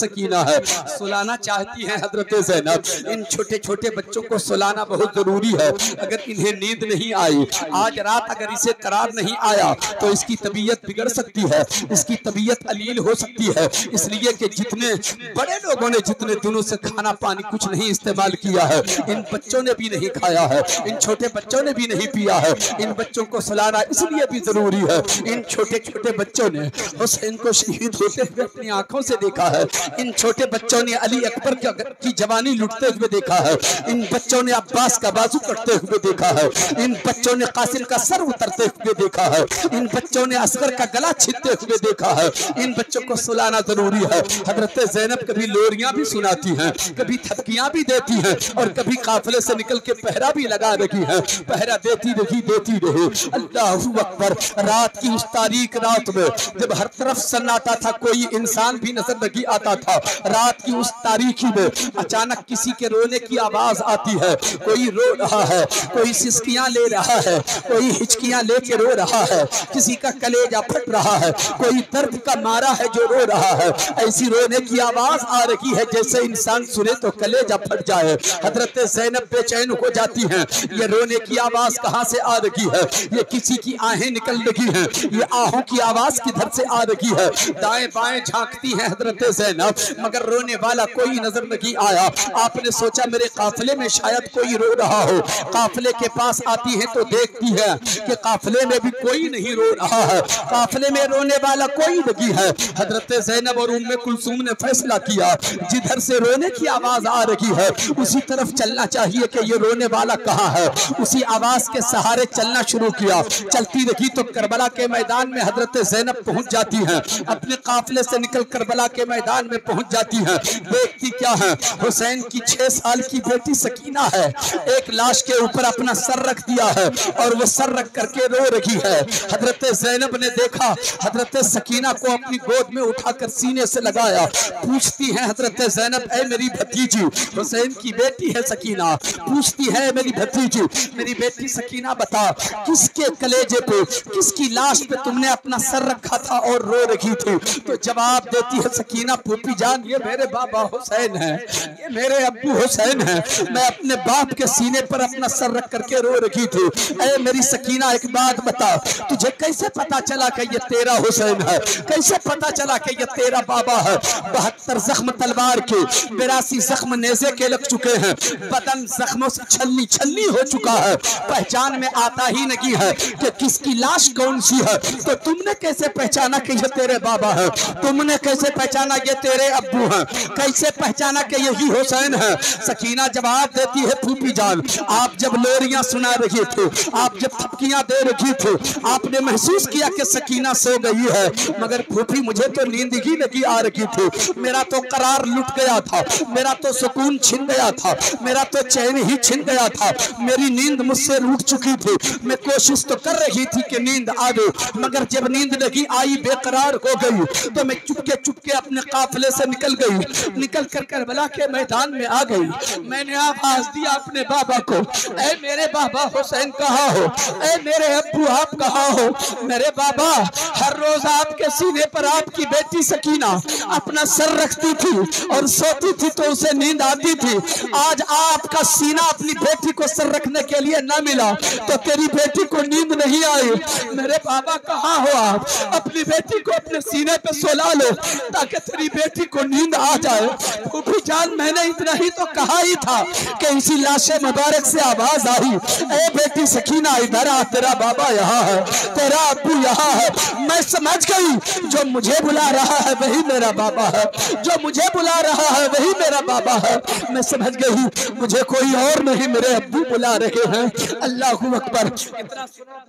सकीना है, सुलाना चाहती हैं हजरत ज़ैनब। इन छोटे छोटे बच्चों को सुलाना बहुत जरूरी है। अगर इन्हें नींद नहीं आई, आज रात अगर इसे करार नहीं आया तो इसकी तबीयत बिगड़ सकती है, इसकी तबीयत अलील हो सकती है। इसलिए कि जितने बड़े लोगों ने जितने दिनों से खाना पानी कुछ नहीं इस्तेमाल किया है, इन बच्चों ने भी नहीं खाया है, इन छोटे बच्चों ने भी नहीं पिया है। इन बच्चों को सुलाना इसलिए भी जरूरी है। इन छोटे छोटे बच्चों ने हुसैन को शहीद होते हुए अपनी आंखों से देखा है। इन छोटे बच्चों ने अली अकबर की जवानी लुटते हुए देखा है। इन बच्चों ने अब्बास का बाजू कटते हुए देखा है। इन बच्चों ने कासिम का सर उतरते हुए देखा है। इन बच्चों ने असगर का गला छीनते हुए देखा है। इन बच्चों को सुलाना जरूरी है। हजरत ज़ैनब कभी लोरियां भी सुनाती हैं, कभी थपकियां भी देती हैं और कभी काफिले से निकल के पहरा भी लगा रही है। पहरा देती रही। अल्लाहू अकबर। रात की उस तारीख रात में जब हर तरफ सन्नाटा था, कोई इंसान भी नजर नहीं आता था, रात की उस तारीखी में अचानक किसी के रोने की आवाज आती है। कोई रो रहा है, कोई सिसकियां ले रहा है, कोई हिचकियां लेके रो रहा है, किसी का कलेजा फट रहा है, कोई दर्द का मारा है जो रो रहा है। ऐसी रोने की आवाज आ रही है जैसे इंसान सुने तो कलेजा फट जाए। हजरत ज़ैनब बेचैन हो जाती हैं। ये रोने की आवाज कहां से आ रही है? ये किसी की आहें निकल रही हैं। ये आहों की आवाज किधर से आ रही है? दाएं बाएं झांकती हैं हजरत ज़ैनब, मगर रोने वाला कोई नजर नहीं आया। आपने सोचा मेरे काफिले में शायद कोई रो रहा हो। काफिले के पास आती है तो देखती है कि काफिले में भी कोई नहीं रो रहा है, काफिले में रोने वाला कोई नहीं है। हजरत ज़ैनब और उम्मे कुलसूम ने फैसला किया, जिधर से रोने की आवाज आ रही है उसी तरफ चलना चाहिए कि ये रोने वाला कहाँ है। उसी आवाज के सहारे चलना शुरू किया। चलती रही तो करबला के मैदान में हजरत ज़ैनब पहुंच जाती हैं। अपने काफिले से निकल करबला के मैदान में पहुंच जाती हैं। देखती क्या है, हुसैन की 6 साल की बेटी सकीना है, एक लाश के ऊपर अपना सर रख दिया है और वो सर रख करके रो रही है। हजरत ज़ैनब ने देखा, हजरत सकीना को अपनी गोद में उठाकर सीने से लगाया। पूछती है हजरत ज़ैनब, ऐ मेरी भतीजी, हुसैन की बेटी है सकीना, पूछती है मेरी भतीजी, मेरी बेटी सकीना बता, किसके कलेजे पे, किसकी लाश पे तुमने अपना सर रखा था और रो रही थी? तो जवाब देती है सकीना, फूफी जान ये मेरे बाबा हुसैन है, ये मेरे अब्बू हुसैन है, मैं अपने बाप के सीने पर अपना सर रख करके रो रही थी। ऐ मेरी सकीना एक बात बता, तुझे कैसे पता चला कि ये तेरा हुसैन है? कैसे पता चला कि ये तेरा बाबा है? 72 जख्म तलवार के, 82 जख्म नेज़े के लग चुके हैं, बदन जख्मों से छलनी छलनी हो चुका है, पहचान में आता ही नहीं है कि किसकी लाश कौन सी है। तो तुमने कैसे पहचाना कि ये तेरे बाबा है? तुमने कैसे पहचाना ये तेरे अब्बू हैं? कैसे पहचाना कि यही हुसैन है? सकीना जवाब देती है, फूफी जान, आप जब लोरियां सुना रही थे, आप जब थपकियां दे रही थे, आपने महसूस किया कि सकीना सो गई है, मगर फूफी मुझे तो नींद ही नहीं आ रही थी। मेरा तो करार लुट गया था, मेरा तो सुकून छिन गया था, मेरा तो चैन ही छिन गया था, मेरी नींद मुझसे रूठ चुकी थी। मैं कोशिश तो कर रही थी कि नींद आवे, मगर जब नींद नहीं आई, बेकरार हो गई, तो मैं चुपके चुपके अपने काफिले से निकल गई, निकल कर करबला के मैदान में आ गई। मैंने आवाज दिया अपने बाबा को, ऐ मेरे बाबा हुसैन कहाँ हो? ऐ मेरे अब्बू आप कहाँ हो? मेरे बाबा, हर रोज आपके सीने पर आपकी बेटी सकीना अपना सर रखती थी और सोती थी तो उसे नींद आती थी। आज आपका सीना अपनी बेटी को सर रखने के लिए न मिला तो तेरी बेटी को नींद नहीं आई। मेरे बाबा कहाँ हो आप? अपनी बेटी को अपने सीने पे सुला लो ताकि तेरी बेटी को नींद आ जाए। फूफी जान, मैंने इतना ही तो कहा ही था कि इसी लाशे मुबारक से आवाज आई, ए बेटी सकीना इधर आ, तेरा बाबा यहाँ है, तेरा अब्बू यहाँ है। मैं समझ गई जो मुझे बुला रहा है वही मेरा बाबा है, जो मुझे बुला रहा है वही मेरा बाबा है। मैं समझ गई मुझे कोई और नहीं, मेरे अब्बू बुला रहे हैं। अल्लाहू अकबर। इतना सुना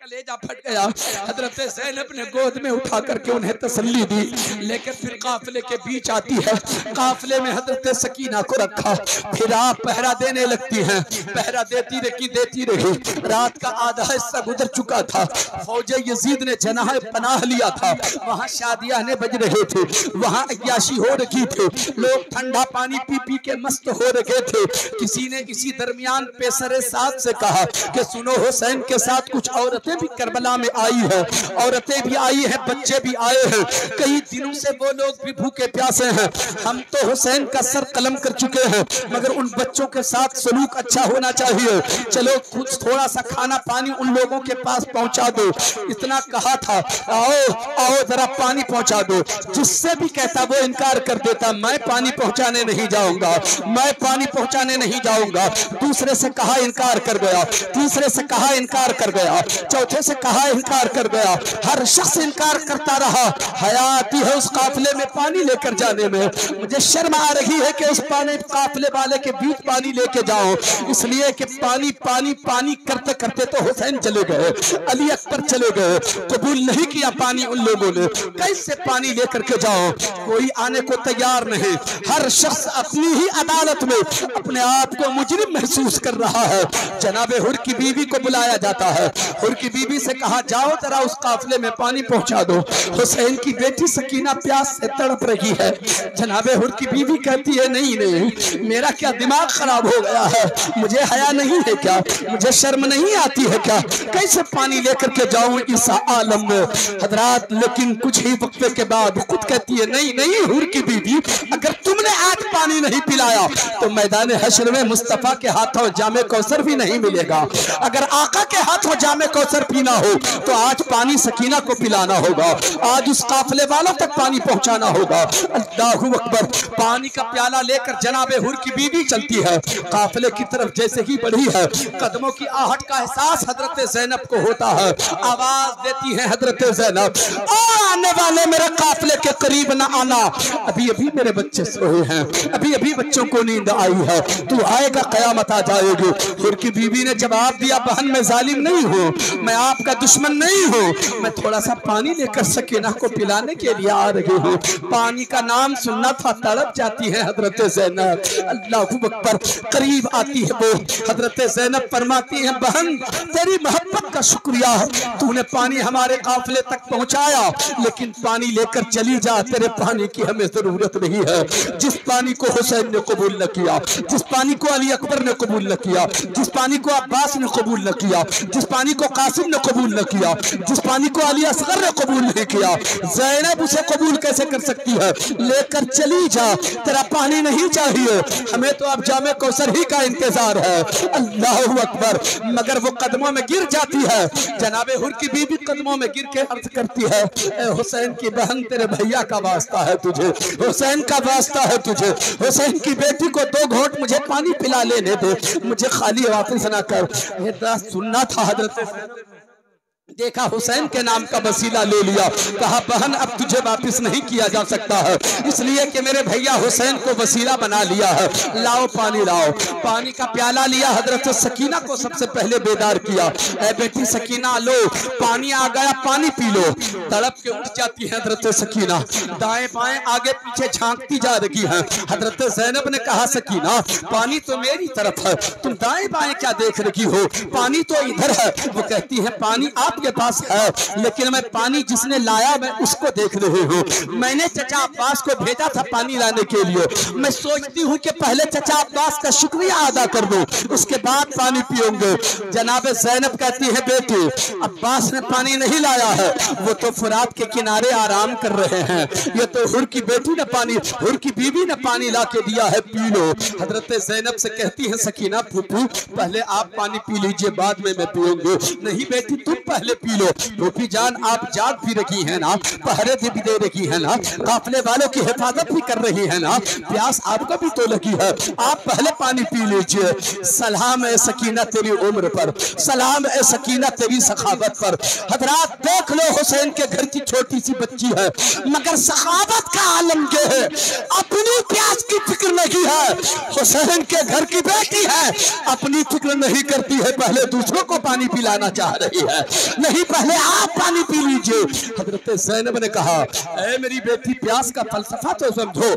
कलेजा फट गया। हजरत ज़ैनब ने गोद में उठा करके उन्हें तसल्ली दी, लेकिन फिर काफिले के बीच आती है, काफिले में हजरत सकीना को रखा, फिर आप पहरा देने लगती हैं। पहरा देती रही, रात का आधा हिस्सा गुजर चुका था। फौजे यजीद ने जनाह पनाह लिया था, वहाँ शादियां ने बज रहे थे, वहाँ अय्याशी हो रही थी, लोग ठंडा पानी पी पी के मस्त हो रहे थे। किसी ने इसी दरमियान पेसरे साथ से कहा कि सुनो, हुसैन के साथ कुछ औरतें औरतें भी करबला में आई है, औरतें भी आई हैं, बच्चे भी आए हैं। कई दिनों से वो लोग भी भूखे प्यासे हैं। हम तो हुसैन का सर कलम कर चुके हैं, मगर उन बच्चों के साथ सलूक अच्छा होना चाहिए। चलो कुछ थोड़ा सा खाना पानी उन लोगों के पास पहुंचा दो। इतना कहा था, आओ आओ जरा पानी पहुंचा दो। जिससे भी कहता वो इनकार कर देता, मैं पानी पहुंचाने नहीं जाऊंगा, मैं पानी पहुंचाने नहीं जाऊंगा। दूसरे से कहा इनकार कर गया, तीसरे से कहा इनकार कर गया, चौथे से कहा इनकार कर गया। हर शख्स इनकार करता रहा। हया आती है उस काफिले में पानी लेकर जाने में। मुझे शर्म आ रही है कि उस पानी काफिले वाले के बीच पानी लेके जाओ, इसलिए कि पानी पानी पानी करते करते तो हुसैन चले गए, अली अकबर चले गए, कबूल नहीं किया पानी उन लोगों ने। कैसे पानी लेकर के जाओ? कोई आने को तैयार नहीं। हर शख्स अपनी ही अदालत में अपने आप को मुजरिम महसूस कर रहा है। जनाबे हुर की बीवी को बुलाया जाता है। हुर की बीवी से कहा जाओ जरा उस काफिले में पानी पहुंचा दो। हुसैन की बेटी सकीना प्यास से तड़प रही है। जनाबे हुर की बीवी कहती है नहीं नहीं, मेरा क्या दिमाग खराब हो गया है, मुझे हया नहीं है क्या, मुझे शर्म नहीं आती है क्या, कैसे पानी लेकर के जाऊं इस आलम में। हजरात लेकिन कुछ ही वक्फे के बाद खुद कहती है नहीं नहीं हुर की बीवी, अगर तुमने आज पानी नहीं पिलाया तो मैदान हश्र में मुस्तफा के हाथों जामे कौसर भी नहीं मिलेगा। अगर आका के हाथों जामे कौसर पीना हो तो आज पानी सकीना को पिलाना होगा, आज उस काफिले वालों तक पानी पहुंचाना होगा। अल्लाहु अकबर। पानी का प्याला लेकर जनाबे हुर की बीवी चलती है। काफिले की तरफ जैसे ही बढ़ी है, कदमों की आहट का एहसास हजरत ज़ैनब को होता है। आवाज देती है हजरत ज़ैनब, आने वाले मेरे काफिले के करीब न आना, अभी अभी मेरे बच्चे सोए हैं, अभी अभी बच्चों को नींद आई है, तू आएगा कयामत आ जाएगी। हुर की बीवी ने जवाब दिया, बहन मैं जालिम नहीं हूँ, मैं आपका दुश्मन नहीं हूँ, मैं थोड़ा सा पानी लेकर सकीना को पिलाने के लिए आ रही हूँ। पानी का नाम सुनना था, तड़प जाती है हजरत ज़ैनब। अल्लाहु अकबर। करीब आती है वो, हजरत ज़ैनब फरमाती है बहन तेरी मोहब्बत का शुक्रिया, तूने पानी हमारे काफिले तक पहुंचाया, लेकिन पानी लेकर चली जा, तेरे पानी की हमें जरूरत नहीं है। जिस पानी को हुसैन ने कबूल न किया, जिस पानी को अली अकबर ने कबूल न किया, जिस पानी को अब्बास ने कबूल न किया, जिस पानी को कासिम ने कबूल न किया, जिस पानी को अली असगर ने कबूल नहीं किया, ज़ैनब उसे कबूल कैसे कर सकती है? लेकर चली जा, तेरा पानी नहीं चाहिए, हमें तो अब जामे कौसर ही का इंतजार है। अल्लाहु अकबर। मगर वो कदमों में गिर जाती है। जनाबे हुर की बीवी कदमों में गिर के अर्ज करती है, हुसैन की बहन तेरे भैया का वास्ता है तुझे, हुसैन का वास्ता है तुझे, हुसैन की बेटी को 2 घोंट मुझे पानी पिला लेने दे, मुझे खाली वापस ना कर। ये सुनना था हजरत। देखा हुसैन के नाम का वसीला ले लिया, कहा बहन अब तुझे वापस नहीं किया जा सकता है, इसलिए कि मेरे भैया हुसैन को वसीला बना लिया है। लाओ पानी लाओ। पानी का प्याला लिया, हजरत सकीना को सबसे पहले बेदार किया, ऐ बेटी सकीना लो पानी आ गया, पानी पी लो। तड़प के उठ जाती है हजरत सकीना, दाएं बाएं आगे पीछे झांकती जा रही है। हजरत ज़ैनब ने कहा सकीना पानी तो मेरी तरफ है, तुम दाएं बाएं क्या देख रही हो, पानी तो इधर है। वो कहती है पानी आप के पास है, लेकिन मैं पानी जिसने लाया मैं उसको देख रही हूँ। मैंने चचा अब्बास को भेजा था पानी लाने के लिए, मैं सोचती हूँ कि पहले चचा अब्बास का शुक्रिया अदा कर दूं, उसके बाद पानी पियोगे। जनाबे ज़ैनब कहती है बेटी अब्बास ने पानी नहीं लाया है, वो तो फुरात के किनारे आराम कर रहे हैं, ये तो हुर की बेटी ने पानी, हुर की बीवी ने पानी ला के दिया है, पी लो। हजरत ज़ैनब से कहती है सकीना फूफू पहले आप पानी पी लीजिए, बाद में मैं पीऊंगी। नहीं बेटी तुम पहले पी लो, फूफी जान आप जाग भी रही है ना, पहरे भी दे रही है ना, काफिले वालों की हिफाजत भी कर रही है ना, प्यास आपको भी तो लगी है, आप पहले पानी पी लीजिए। सलाम है सकीना तेरी उम्र पर, सलाम है सकीना तेरी सखावत पर। हजरात देख लो हुसैन के घर की छोटी सी बच्ची है, मगर सखावत का आलम ये है, अपनी प्यास की फिक्र नहीं है। हुसैन के घर की बेटी है, अपनी फिक्र नहीं करती है, पहले दूसरों को पानी पिलाना चाह रही है, नहीं पहले आप पानी पी लीजिए। हजरत ज़ैनब ने कहा ऐ मेरी बेटी प्यास का फलसफा तो समझो,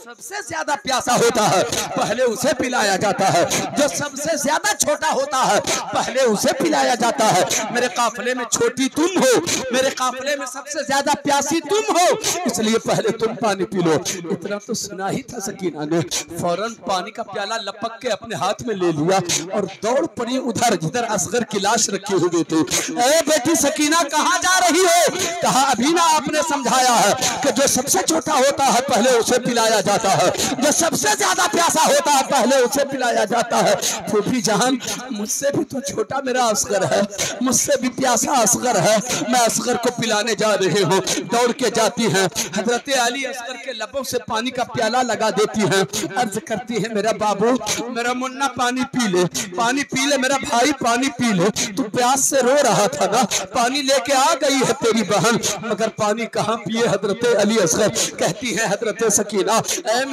सबसे ज्यादा प्यासा होता है पहले उसे पिलाया जाता है, जो सबसे ज्यादा छोटा होता है पहले उसे पिलाया जाता है। मेरे काफिले में छोटी तुम हो, मेरे काफिले काफले में सबसे ज्यादा प्यासी तुम हो, इसलिए पहले तुम पानी पी लो। इतना तो सुना ही था सकीना ने। फौरन पानी का प्याला लपक के अपने हाथ में ले लिया और दौड़ पड़ी उधर जिधर असगर की लाश रखी हुई थी। ए बेटी सकीना, कहाँ जा रही हो? कहा अभी ना आपने समझाया है कि जो सबसे छोटा होता है पहले उसे पिलाया जाता है, जो सबसे ज्यादा प्यासा होता है पहले उसे पिलाया जाता है। फूफी जान, मुझसे भी तो छोटा मेरा असगर है, मुझसे भी प्यासा असगर है, मैं असगर को पिलाने जा रही हूँ। दौड़ के जाती हैं, हजरत अली असगर के लबों से पानी का प्याला लगा देती हैं, अर्ज करती है मेरा बाबू, मेरा मुन्ना पानी पी ले, पानी पी ले मेरा भाई, पानी पी ले। तू प्यास से रो रहा था ना, पानी लेके आ गई है तेरी बहन, मगर पानी कहाँ पिए हजरत अली असगर। कहती है हजरत सकीना, ऐ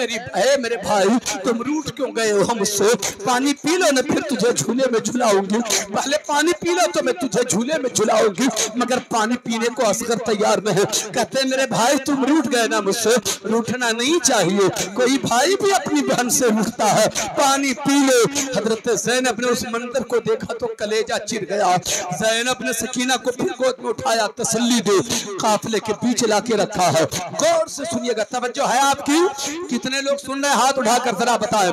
मेरे भाई, तुम रूठ क्यों गए हो मुझसे? पानी पी लो ना, फिर तुझे झूले में झुलाऊंगी। पहले पानी पी लो तो मैं तुझे झूले में झुलाऊंगी। मगर पानी पीने को असगर तैयार नहीं। कहते मेरे भाई, तुम रूठ गए ना मुझसे, रूठना नहीं चाहिए, कोई भाई भी अपनी बहन से रूठता है, पानी पी लो। हजरत ज़ैनब ने उस मंजर को देखा तो कलेजा चिर गया। ज़ैनब ने सकीना को फिर गोद में उठाया, तसल्ली दे, काफिले के बीच लाके रखा है। गौर से सुनिएगा, तवज्जो है आपकी? कितने लोग सुन रहे हैं? हाथ उठाकर जरा बताएं।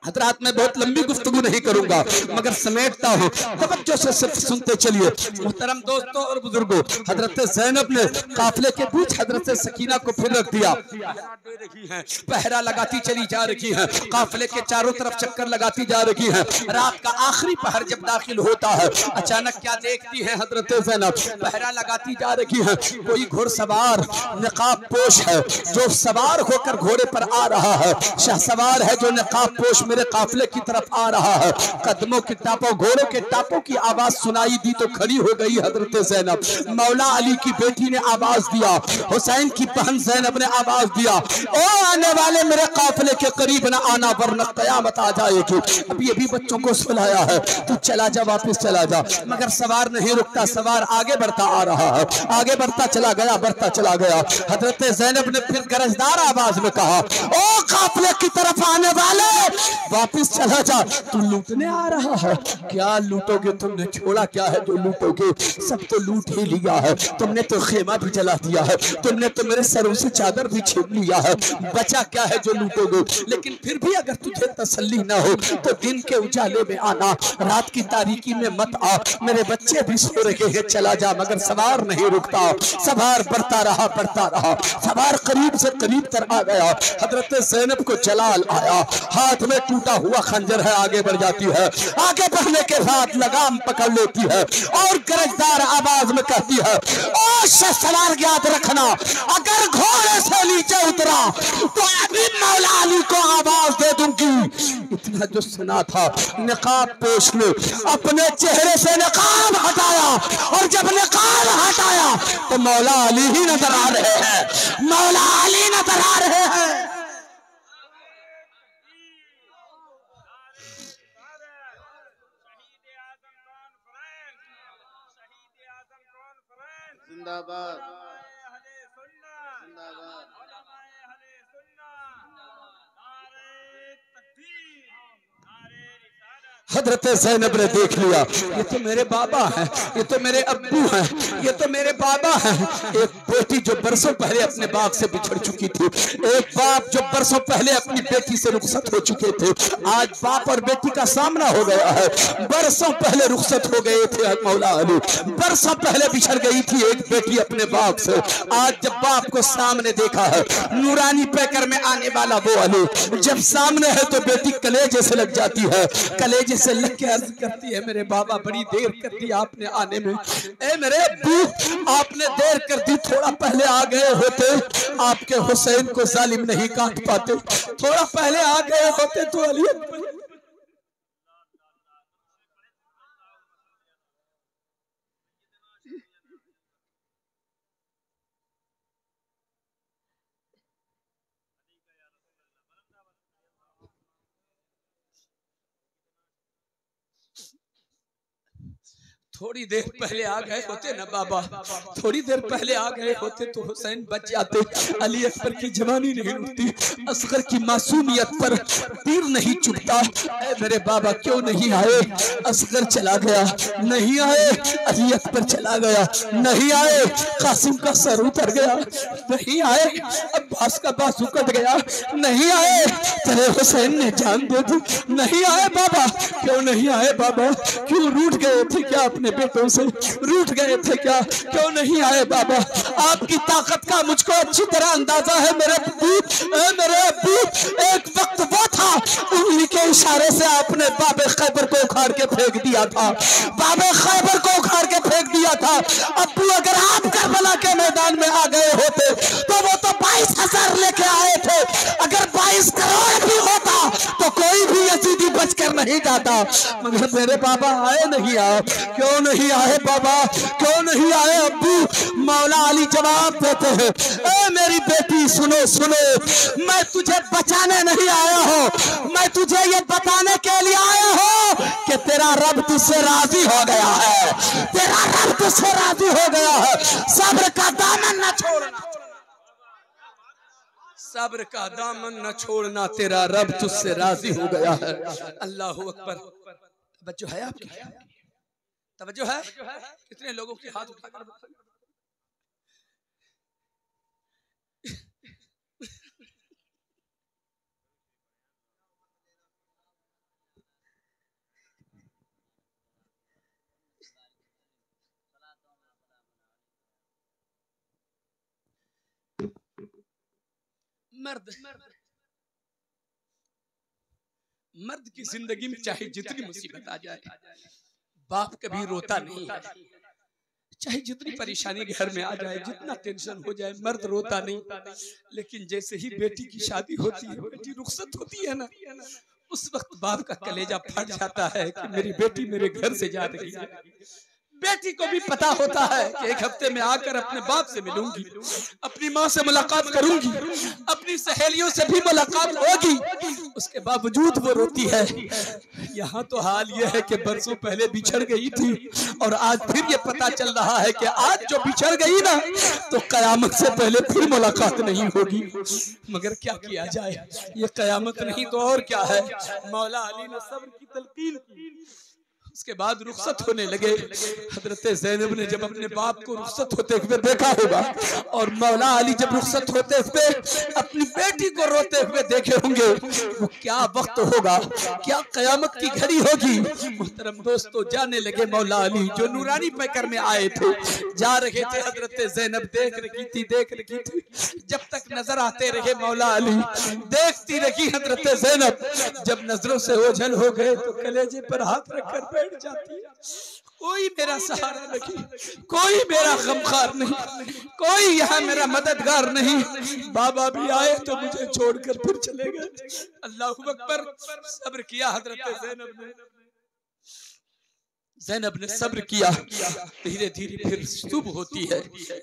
हजरात, मैं बहुत लंबी गुफ्तगू नहीं करूंगा मगर समेटता हूँ, तवज्जो से सिर्फ सुनते चलिए। मुहतरम दोस्तों और बुजुर्गों, हजरत ज़ैनब ने काफिले के बीच हजरत सकीना को फिर रख दिया। पहरा लगाती चली जा रही है, काफिले के चारों तरफ चक्कर लगाती जा रही है। रात का आखिरी पहर जब दाखिल होता है, अचानक क्या देखती है हजरत ज़ैनब? पहरा लगाती जा रही है, कोई घुड़सवार नकाब पोश है जो सवार होकर घोड़े पर आ रहा है। शाहसवार है जो नकाब पोश मेरे काफिले की तरफ आ रहा है। कदमों के टापों, घोड़ों के टापों की आवाज सुनाई दी तो खड़ी हो गई हजरत ज़ैनब। मौला अली की बेटी ने आवाज दिया, हुसैन की बहन ज़ैनब ने आवाज दिया, ओ आने वाले मेरे काफिले के करीब न आना वरना कयामत आ जाएगी। अभी अभी बच्चों को सुलाया है, तू चला जा, वापस चला जा। मगर सवार नहीं रुकता, सवार आगे बढ़ता आ रहा है, आगे बढ़ता चला गया, बढ़ता चला गया। हजरत ज़ैनब ने फिर गरजदार आवाज में कहा, ओ काफिले की तरफ आने वाले, वापिस चला जा, तू लूटने आ रहा है। क्या लूटोगे? तुमने छोड़ा क्या है जो लूटोगे? सब तो लूट ही लिया है। तुमने तो खेमा भी जला दिया है, तुमने तो मेरे सरों से चादर भी छीन लिया है, बचा क्या है जो लूटोगे? लेकिन फिर भी अगर तुझे तसल्ली ना हो तो दिन के उजाले में आना, रात की तारीकी में मत आ, मेरे बच्चे भी सो रहे हैं, चला जा। मगर सवार नहीं रुकता, सवार बढ़ता रहा, बढ़ता रहा, सवार करीब से करीब तर आ गया। हजरत ज़ैनब को जलाल आया, हाथ में टूटा हुआ खंजर है, आगे बढ़ जाती है। आगे बढ़ने के बाद लगाम पकड़ लेती है और गरजदार आवाज में कहती है, ओ सवार, याद रखना, अगर घोड़े से नीचे उतरा तो अभी मौला अली को आवाज दे दूंगी। इतना जो सुना था, नकाब पोश ने अपने चेहरे से नकाब हटाया और जब नकाब हटाया तो मौला अली ही नजर आ रहे हैं, मौला अली नजर आ रहे हैं। जिंदाबाद, जिंदाबाद। हजरत ज़ैनब ने देख लिया, ये तो मेरे बाबा हैं, ये तो मेरे अब्बू हैं, ये तो मेरे बाबा हैं। एक बेटी जो बरसों पहले अपने बाप से बिछड़ चुकी थी, एक बाप जो बरसों पहले अपनी बेटी से रुखसत हो चुके थे, आज बाप और बेटी का सामना हो गया है। बरसों पहले रुखसत हो गए थे मौला अली, बरसों पहले बिछड़ गई थी एक बेटी अपने बाप से। आज जब बाप को सामने देखा है, नूरानी पैकर में आने वाला वो अली जब सामने है तो बेटी कलेजे से लग जाती है, कलेजे से लग के अर्ज करती है, मेरे बाबा बड़ी देर कर दी आपने आने में, ए मेरे अब्बू आपने देर कर दी, थोड़ा पहले आ गए होते आपके हुसैन को जालिम नहीं काट पाते, थोड़ा पहले आ गए होते तो अली। थोड़ी देर पहले आ गए होते ना बाबा, थोड़ी देर पहले आ गए होते तो हुसैन बच जाते। अली अकबर की जवानी नहीं उठती, असगर की मासूमियत पर तीर नहीं चुभता। मेरे बाबा क्यों नहीं आए? असगर चला गया, नहीं आए। अली अकबर चला गया, नहीं आए। कासिम का सर उतर गया, नहीं आए। अब्बास का बाजू कट गया, नहीं आए। तेरे हुसैन ने जान दे दी, नहीं आए बाबा। क्यों नहीं आए बाबा? क्यों रूठ गए थे क्या अपने बेटों से? रूठ गए थे क्या? क्यों नहीं आए बाबा? आपकी ताकत का मुझको अच्छी तरह अंदाजा है मेरे अब्बू। एक वक्त वो था, उंगली के इशारे से आपने बाबे खैबर को उखाड़ के फेंक दिया था, बाबे खैबर को उखाड़ के फेंक दिया था। अब्बू अगर आप करबला के मैदान में आ गए होते तो वो तो 22,000 लेके आए थे। अगर 22 करोड़ भी होता तो कोई भी यजीदी बचकर नहीं जाता। मगर मेरे बाबा आए नहीं। आप क्यों नहीं आए बाबा? क्यों नहीं आए अब्बू? मौला अली जवाब देते हैं, ए मेरी बेटी सुनो सुनो, मैं तुझे बचाने नहीं आया हूँ, मैं तुझे ये बताने के लिए आया हूँ कि तेरा रब तुझसे राजी हो गया है, तेरा रब तुझसे राजी हो गया है। सब्र का दामन न छोड़ना, सब्र का दामन न छोड़ना, तेरा रब तुझसे राजी हो गया है। अल्लाह अकबर। तवज्जो है आपकी? तवज्जो है? कितने लोगों के हाथ उठाकर मर्द की जिंदगी में चाहे जितनी मुसीबत आ जाए, बाप कभी रोता नहीं है। चाहे जितनी परेशानी घर में आ जाए, जितना टेंशन हो जाए, मर्द रोता नहीं। लेकिन जैसे ही बेटी की शादी होती है, बेटी रुखसत होती है ना, उस वक्त बाप का कलेजा फट जाता है कि मेरी बेटी मेरे घर से जा रही है। बेटी को भी पता होता है कि एक हफ्ते में आकर अपने बाप से मिलूंगी, अपनी माँ से मुलाकात करूंगी, अपनी सहेलियों से भी मुलाकात होगी। उसके बावजूद वो रोती है। यहाँ तो हाल ये है कि बरसों पहले बिछड़ गई थी और आज फिर ये पता चल रहा है कि आज जो बिछड़ गई ना तो कयामत से पहले फिर मुलाकात नहीं होगी। मगर क्या किया जाए, ये कयामत नहीं तो और क्या है। मौला अली ने सब्र की तलकीन की। उसके बाद रुखसत होने लगे। हजरत ज़ैनब ने जब अपने बाप को रुखसत होते हुए देखा होगा और मौला अली जब रुखसत होते हुए अपनी बेटी को रोते हुए देखे होंगे, वो क्या वक्त होगा, क्या कयामत की घड़ी होगी। मोहतरम दोस्तों, जाने लगे मौला अली जो नूरानी पैकर में आए थे, जा रहे थे। हजरत ज़ैनब देख रही थी। जब तक नजर आते रहे मौला अली, देखती रही हजरत ज़ैनब। जब नजरों से ओझल हो गए तो कलेजे पर हाथ रखकर बैठ जाती है। कोई मेरा सहारा नहीं, कोई मेरा गमखार नहीं, कोई यहाँ मेरा मददगार नहीं। बाबा भी आए तो मुझे छोड़कर फिर चले गए। अल्लाहु अकबर। सब्र किया हजरत ज़ैनब ने सब्र किया। धीरे धीरे फिर सुबह होती है।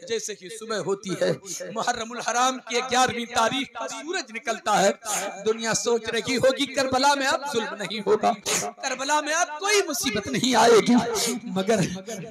जैसे कि सुबह होती है, मुहर्रमुल हराम की 11वीं तारीख का सूरज निकलता है। दुनिया सोच रही होगी करबला में अब जुल्म नहीं होगा, करबला में अब कोई मुसीबत नहीं आएगी।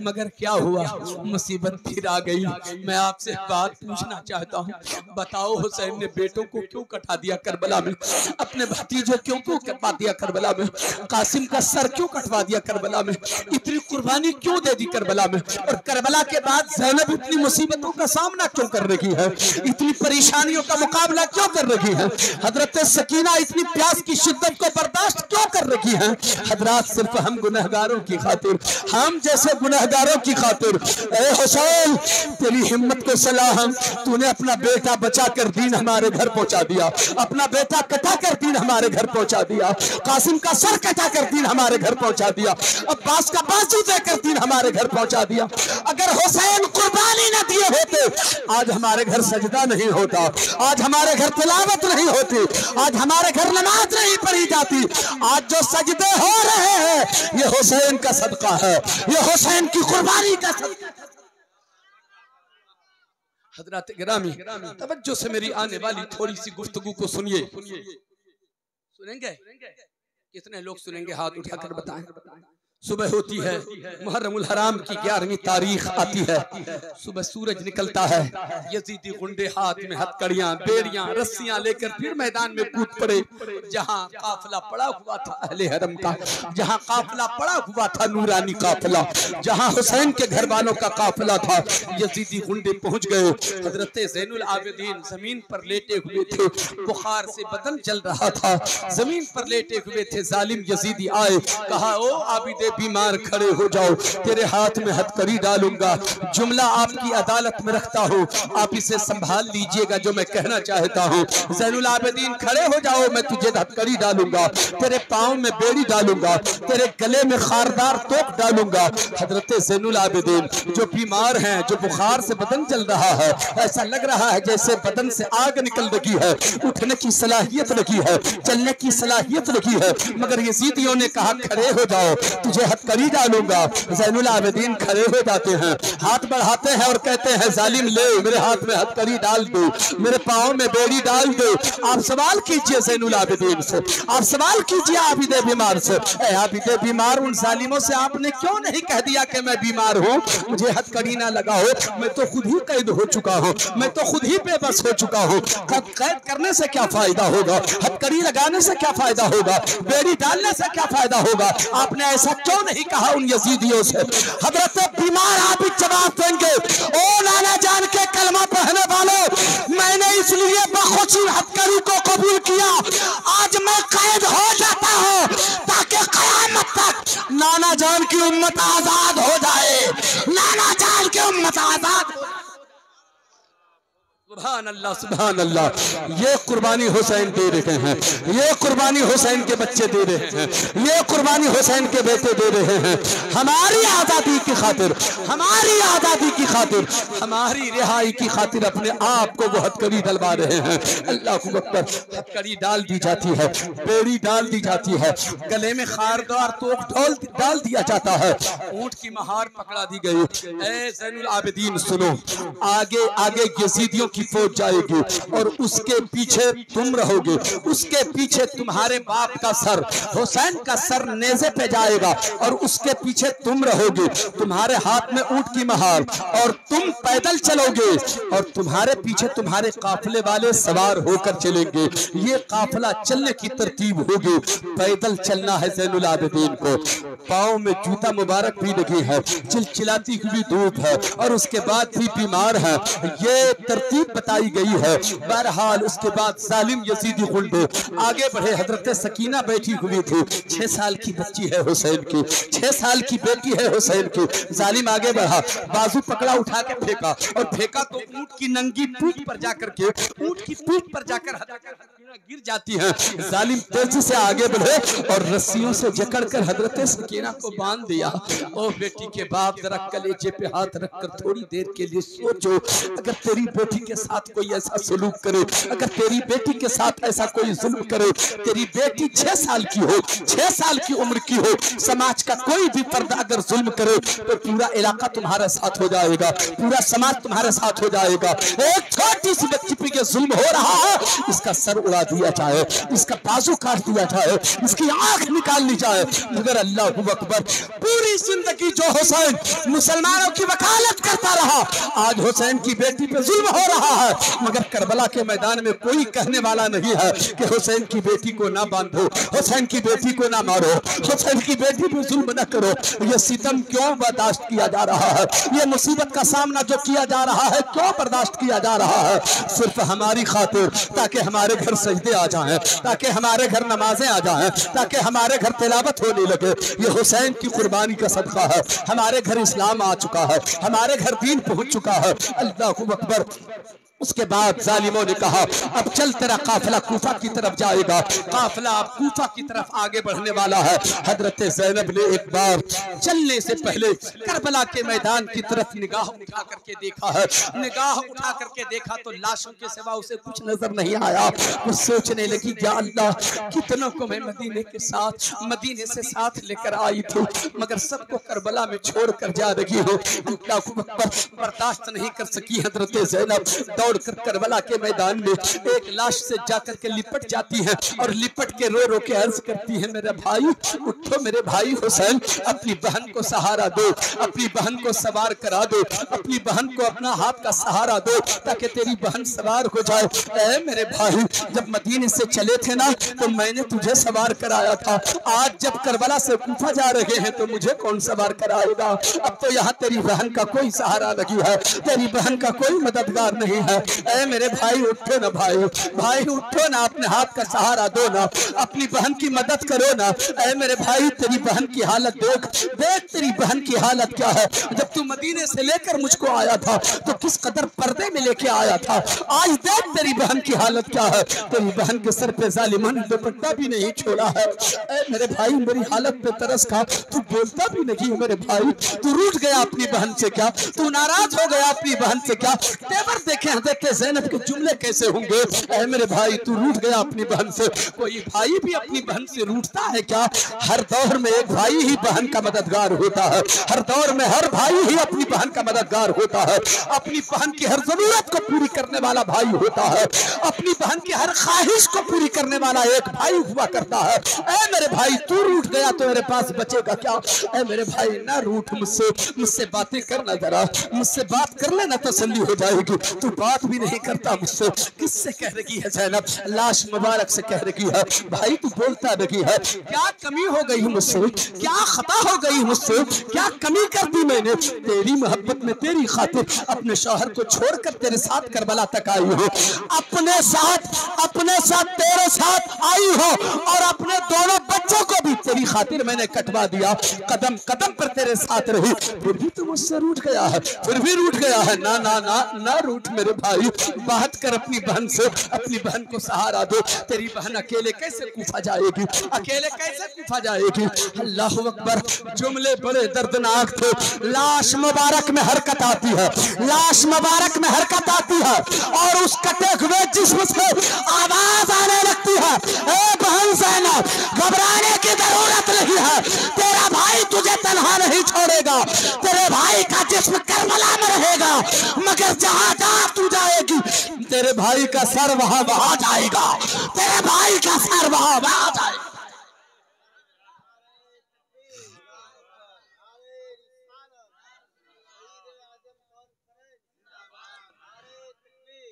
मगर क्या हुआ, मुसीबत फिर आ गई। मैं आपसे बात पूछना चाहता हूँ, बताओ हुसैन ने बेटों को क्यों कटा दिया करबला में? अपने भतीजों क्यों कटवा दिया करबला में? कासिम का सर क्यों कटवा दिया करबला में? इतनी कुर्बानी क्यों दे दी करबला में? और करबला के बाद ज़ैनब इतनी मुसीबतों का सामना क्यों कर रही है? इतनी परेशानियों का मुकाबला क्यों कर रही है? हजरत सकीना इतनी प्यास की शिद्दत को बर्दाश्त क्यों कर रही है? हजरात, सिर्फ हम गुनहगारों की खातिर, हम जैसे गुनहगारों की खातिर। ए हुसैन, तेरी हिम्मत को सलाम, तूने अपना बेटा बचा कर दीन हमारे घर पहुंचा दिया, अपना बेटा कटा कर दीन हमारे घर पहुंचा दिया, कासिम का सर कटा कर दीन हमारे घर पहुंचा दिया, अब्बास का बाजू देकर दीन हमारे घर पहुंचा दिया। अगर हुसैन कुर्बानी न दिए होते, आज हमारे घर सजदा नहीं होता, आज हमारे घर तिलावत नहीं होती, आज हमारे घर नमाज नहीं पढ़ी जाती। आज जो सजदे हो रहे हैं ये हुसैन का सदका है, ये हुसैन की कुर्बानी का सदका। हजरत गिरामी, तवज्जो से मेरी आने वाली थोड़ी सी गुफ्तगू को सुनिए। सुनेंगे? कितने लोग सुनेंगे? हाथ उठाकर बताएं। सुबह होती है, मुहर्रमुल हराम की 11वीं तारीख आती है। सुबह सूरज निकलता है, यजीदी गुंडे हाथ में हथकड़ियां, बेड़ियां, रस्सियां लेकर फिर मैदान में कूद पड़े। जहां काफिला पड़ा हुआ था अहले हरम का, जहां काफिला पड़ा हुआ था नूरानी काफिला, जहां हुसैन के घर वालों का काफिला था, यजीदी गुंडे पहुंच गए। हजरत ज़ैनुल आबिदीन जमीन पर लेटे हुए थे, बुखार से बदन जल रहा था, जमीन पर लेटे हुए थे। जालिम यजीदी आए, कहा ओ आबिदे बीमार खड़े हो जाओ, तेरे हाथ में हथकड़ी डालूंगा। जुमला आपकी अदालत में रखता हूँ, आप इसे संभाल लीजिएगा जो मैं कहना चाहता हूँ। ज़ैनुल आबिदीन खड़े हो जाओ, मैं तुझे हथकड़ी डालूंगा, तेरे पाँव में बेड़ी डालूंगा, तेरे गले में खारदार तोप डालूंगा। हजरत ज़ैनुल आबिदीन जो बीमार हैं, जो बुखार से बदन जल रहा है, ऐसा लग रहा है जैसे बदन से आग निकल रही है, उठने की सलाहियत लगी है, चलने की सलाहियत लगी है, मगर यजीदियों ने कहा खड़े हो जाओ, तुझे हथकड़ी डालूंगा। ज़ैनुल आबिदीन खड़े हो जाते हैं, हाथ बढ़ाते हैं और कहते हैं जालिम ले मेरे हाथ में हथकड़ी डाल दो, मेरे पाँव में बेड़ी डाल दो। आप सवाल कीजिए ज़ैनुल आबिदीन से, आप सवाल कीजिए आबिदे बीमार से, ए आबिदे बीमार, उन जालिमों से आपने क्यों नहीं कह दिया कि मैं बीमार हूँ, मुझे हथकड़ी ना लगाओ, मैं तो खुद ही कैद हो चुका हूँ, मैं तो खुद ही बेबस हो चुका हूँ। कैद करने से क्या फायदा होगा, हथकड़ी लगाने से क्या फायदा होगा, बेड़ी डालने से क्या फायदा होगा। आपने ऐसा क्यों नहीं कहा उन यजीदियों से। हजरत बीमार आप ही जवाब देंगे, ओ नाना जान के कलमा पढ़ने वालों, मैंने इसलिए बखुशी हथकड़ी को कबूल किया, आज मैं कैद हो जाता हूँ ताकि कयामत तक नाना जान की उम्मत आजाद हो जाए, नाना जान की उम्मत आजाद। सुभान अल्लाह, सुभान अल्लाह। ये कुर्बानी हुसैन दे रहे हैं, ये कुर्बानी हुसैन के बच्चे दे रहे हैं, ये कुर्बानी हुसैन के बेटे दे रहे हैं, हमारी आज़ादी की खातिर, हमारी आज़ादी की खातिर, हमारी रिहाई की खातिर अपने आप को वो हथकड़ी डलवा रहे हैं। अल्लाह को अकबर। हथकड़ी डाल दी जाती है, बेड़ी डाल दी जाती है, गले में खारदार तोप डाल दिया जाता है, ऊंट की महार पकड़ा दी गई। ए ज़ैनुल आबिदीन सुनो, आगे आगे यजीदियों की फौज जाएगी और उसके पीछे तुम रहोगे, उसके पीछे तुम्हारे बाप का सर, हुसैन का सर नेज़े पे जाएगा और उसके पीछे तुम रहोगे, तुम्हारे हाथ में ऊंट की महार और तुम पैदल चलोगे और तुम्हारे पीछे तुम्हारे काफिले वाले सवार होकर चलेंगे। ये काफिला चलने की तरतीब होगी, पैदल चलना है ज़ैनुल आबिदीन को, पाँव में जूता मुबारक भी लगी है, चिलचिलाती हुई धूप है और उसके बाद भी बीमार है, ये तरतीब बताई गई है। बहरहाल उसके बाद जालिम यजीदी गुंडे आगे बढ़े। हजरत सकीना बैठी हुई थी, 6 साल की बच्ची है हुसैन की, 6 साल की बेटी है हुसैन की। जालिम आगे बढ़ा, बाजू पकड़ा, उठा के फेंका और फेंका तो ऊंट की नंगी पीठ पर जाकर के, ऊंट की पीठ पर जाकर गिर जाती है। जालिम तेजी से आगे बढ़े और रस्सियों से जकड़कर हजरत सकीना को बांध दिया। ओ बेटी के बाप, जरा कलेजे पे हाथ रखकर थोड़ी देर के लिए सोचो, अगर तेरी बेटी के साथ कोई ऐसा सलूक करे, अगर तेरी बेटी के साथ ऐसा कोई जुल्म करे, तेरी बेटी 6 साल की हो, 6 साल की उम्र की हो, समाज का कोई भी फर्द अगर जुल्म करे तो पूरा इलाका तुम्हारे साथ हो जाएगा, पूरा समाज तुम्हारे साथ हो जाएगा। एक छोटी सी बच्ची पे ये जुल्म हो रहा है, इसका सर उड़ा दिया जाए, इसका बाजू काट दिया जाए, इसकी आंख निकाल ली जाए। मगर अल्लाह अकबर, पूरी जिंदगी जो हुसैन मुसलमानों की वकालत करता रहा, आज हुसैन की बेटी पे जुल्म हो रहा है, मगर करबला के मैदान में कोई कहने वाला नहीं है कि हुसैन की बेटी को ना बांधो, हुसैन की बेटी को ना मारो, हुसैन की बेटी पे जुल्म ना करो। ये सितम क्यों बर्दाश्त किया जा रहा है, ये मुसीबत का सामना जो किया जा रहा है क्यों बर्दाश्त किया जा रहा है? सिर्फ हमारी खातिर, ताकि हमारे घर सजदे आ जाएं, ताकि हमारे घर नमाजें आ जाएं, ताकि हमारे घर तिलावत होने लगे। ये हुसैन की कुर्बानी का सदका है, हमारे घर इस्लाम आ चुका है, हमारे घर दीन पहुंच चुका है। अल्लाह अकबर। उसके बाद जालिमों ने कहा अब चल, तेरा काफिला कूफा की तरफ जाएगा, काफिला अब कूफा की तरफ आगे बढ़ने वाला है। हजरत ज़ैनब ने एक बार चलने से पहले करबला के मैदान की तरफ निगाह उठा करके देखा है, निगाह उठा करके देखा तो लाशों के सिवा उसे कुछ नजर नहीं आया। वो सोचने लगी, या अल्लाह, कितनों को मैं मदीने के साथ, मदीने से साथ लेकर आई थी, मगर सबको करबला में छोड़ कर जा रही हूँ। अल्लाह को बर्दाश्त नहीं कर सकी हजरत ज़ैनब, दौड़कर करबला के मैदान में एक लाश से जाकर के लिपट जाती है और लिपट के रो रो के अर्ज करती है, मेरे भाई उठो, मेरे भाई हुसैन, अपनी बहन को सहारा दो, अपनी बहन को सवार करा दो, अपनी बहन को अपना हाथ का सहारा दो ताकि तेरी बहन सवार हो जाए। ऐ मेरे भाई, जब मदीने से चले थे ना तो मैंने तुझे सवार कराया था, आज जब करबला से कूफा जा रहे हैं तो मुझे कौन सवार कराएगा? अब तो यहाँ तेरी बहन का कोई सहारा नहीं है, तेरी बहन का कोई मददगार नहीं है। ऐ मेरे भाई उठो ना, भाई भाई उठो ना, अपने हाथ का सहारा दो ना, अपनी बहन की मदद करो ना। ऐ मेरे भाई, तेरी बहन की हालत देख, देख तेरी बहन की हालत क्या है। जब तू मदीने से लेकर मुझको आया था तो किस कदर पर्दे में लेके आया था, आज देख तेरी बहन की हालत क्या है। तेरी बहन के सर पे जालिमन दुपट्टा भी नहीं छोड़ा है। ऐ मेरे भाई, मेरी हालत पे तरस खा, तू बोलता भी नहीं है। मेरे भाई, तू रूठ गया अपनी बहन से क्या? तू नाराज हो गया अपनी बहन से क्या? तेवर देखे हज़रत ज़ैनब के जुमले कैसे होंगे। ऐ मेरे भाई, तू रूठ गया अपनी बहन से। कोई भाई भी अपनी बहन से रूठता है क्या? हर दौर में एक भाई ही बहन का मददगार होता है, हर दौर में हर भाई ही अपनी बहन का मददगार होता है, अपनी बहन की हर जरूरत को पूरी करने वाला भाई होता है, अपनी बहन की हर ख्वाहिश को पूरी करने वाला एक भाई हुआ करता है। ऐ मेरे भाई, तू रूठ गया तो मेरे पास बचेगा क्या? ऐ मेरे भाई, ना रूठ मुझसे, मुझसे बातें करना, जरा मुझसे बात कर लेना, तसल्ली हो जाएगी। तू बात भी नहीं करता मुझसे, किससे कह रही है ज़ैनब? लाश मुबारक से कह रही है। भाई तू बोलता नहीं है, क्या कमी हो गई मुझसे, क्या खता हो गई मुझसे, क्या कमी कर दी मैंने? तेरी मोहब्बत में तेरी खातिर अपने शौहर को छोड़कर तेरे साथ करबला तक आई हो, अपने साथ तेरे साथ आई हो, और अपने दोनों बच्चों को भी तेरी खातिर मैंने कटवा दिया, कदम कदम पर तेरे साथ रही, फिर भी तू मुझसे रूठ गया है, फिर भी रूठ गया है। ना ना ना ना रूठ मेरे भाई, बात कर अपनी बहन से, अपनी बहन को सहारा दो। तेरी बहन अकेले कैसे कूफा जाएगी, अकेले कैसे कूफा जाएगी? अल्लाह अकबर। जुमले बड़े दर्दनाक थे। लाश मुबारक में हरकत आती है, लाश मुबारक में हरकत आती है, और उस कटे हुए जिस्म से आवाज आने लगती है, ए बहन ज़ैनब, घबराने की जरूरत नहीं है, तेरा भाई तुझे तन्हा नहीं छोड़ेगा, तेरे भाई का जिस्म करबला में रहेगा, मगर जहां जहां तू जाएगी तेरे भाई का सर वहां वहां जाएगा, तेरे भाई का सर वहां वहां जाएगा।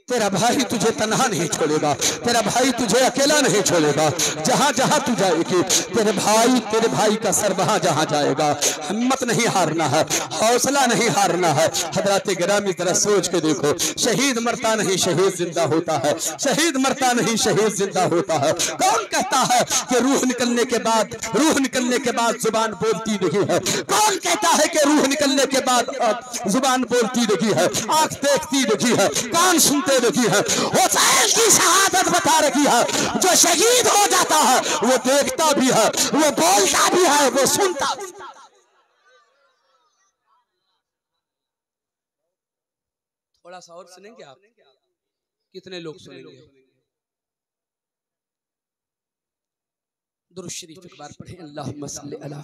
तेरा भाई तुझे तन्हा नहीं छोड़ेगा, तेरा भाई तुझे अकेला नहीं छोड़ेगा, जहां जहां तू जाएगी तेरे भाई का सर वहां जहां जाएगा। हिम्मत नहीं हारना है, हौसला नहीं हारना है। हजरत गिरामी जरा सोच के देखो, शहीद मरता नहीं शहीद जिंदा होता है, शहीद मरता नहीं शहीद जिंदा होता है। कौन कहता है कि रूह निकलने के बाद जुबान बोलती नहीं है? कौन कहता है कि रूह निकलने के बाद जुबान बोलती नहीं है, आंख देखती नहीं है, कान सुनते नहीं है? हुसैन की शहादत बता रही है, जो शहीद हो जाता है वो देखता भी है, वो बोलता भी है, वो सुनता भी। थोड़ा सा और सुनेंगे आप? कितने लोग सुनेंगे? दुरूद शरीफ एक बार पढ़ें, अल्लाहुम्मा सल्ली अला